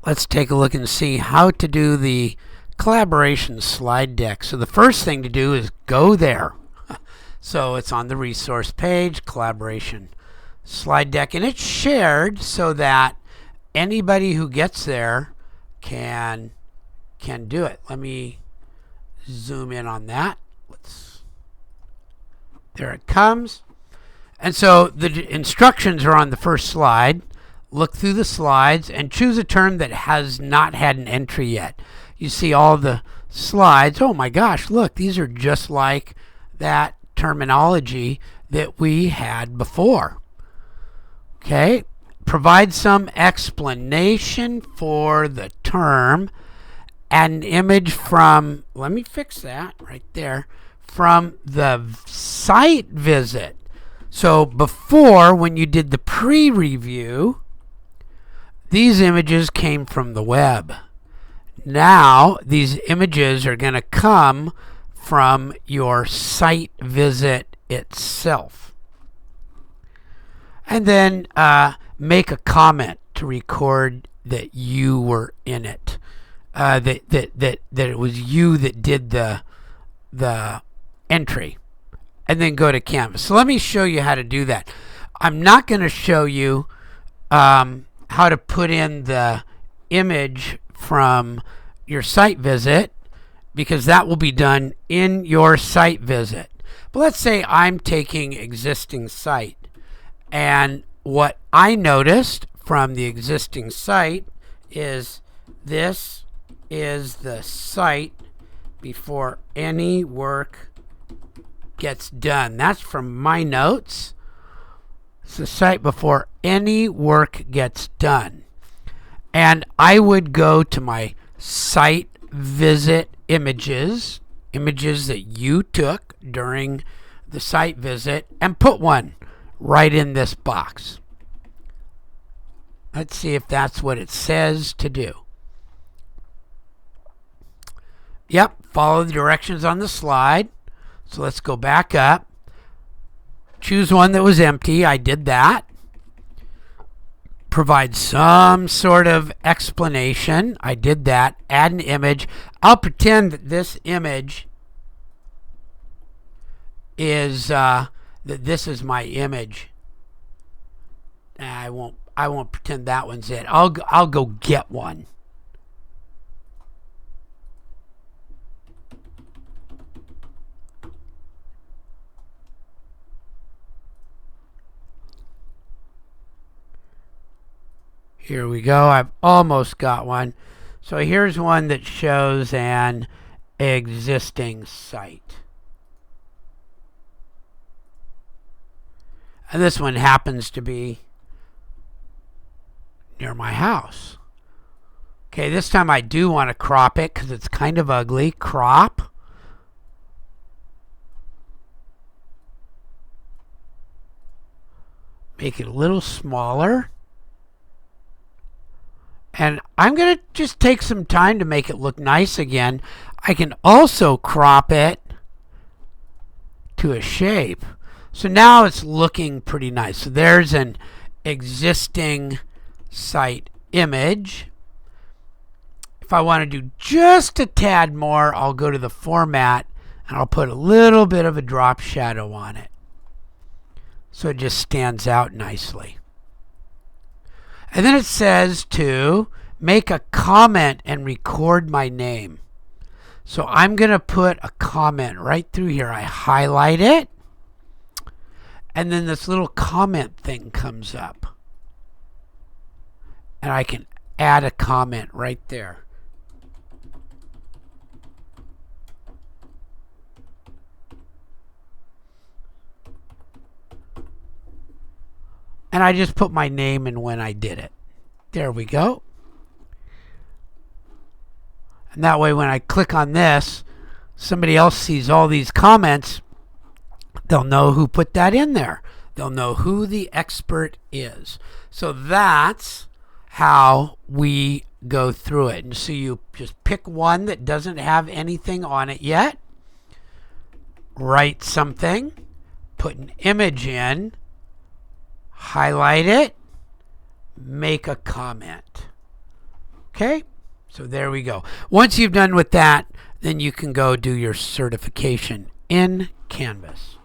let's take a look and see how to do the collaboration slide deck. So the first thing to do is go there. So it's on the resource page, collaboration slide deck, and it's shared so that anybody who gets there can do it. Let me zoom in on that. There it comes. And so the instructions are on the first slide. Look through the slides and choose a term that has not had an entry yet. You see all the slides. Oh my gosh, look, these are just like that terminology that we had before. Okay, provide some explanation for the term. Add an image from, let me fix that right there, from the site visit. So before, when you did the pre-review, these images came from the web. Now these images are going to come from your site visit itself. And then make a comment to record that you were in it. That it was you that did the entry, and then go to Canvas. So let me show you how to do that. I'm not going to show you how to put in the image from your site visit, because that will be done in your site visit. But let's say I'm taking existing site, and what I noticed from the existing site is this is the site before any work gets done. That's from my notes. It's the site before any work gets done. And I would go to my site visit images that you took during the site visit, and put one right in this box. Let's see if that's what it says to do. Yep, follow the directions on the slide. So let's go back up. Choose one that was empty. I did that. Provide some sort of explanation. I did that. Add an image. I'll pretend that this image is that this is my image. I won't pretend that one's it. I'll go get one. Here we go. I've almost got one. So here's one that shows an existing site. And this one happens to be near my house. Okay, this time I do want to crop it because it's kind of ugly. Crop. Make it a little smaller. And I'm going to just take some time to make it look nice again. I can also crop it to a shape. So now it's looking pretty nice. So there's an existing site image. If I want to do just a tad more, I'll go to the format and I'll put a little bit of a drop shadow on it, so it just stands out nicely. And then it says to make a comment and record my name. So I'm going to put a comment right through here. I highlight it, and then this little comment thing comes up. And I can add a comment right there. And I just put my name in when I did it. There we go. And that way when I click on this, somebody else sees all these comments, they'll know who put that in there. They'll know who the expert is. So that's how we go through it. And so you just pick one that doesn't have anything on it yet, write something, put an image in, highlight it, make a comment. Okay? So there we go. Once you've done with that, then you can go do your certification in Canvas.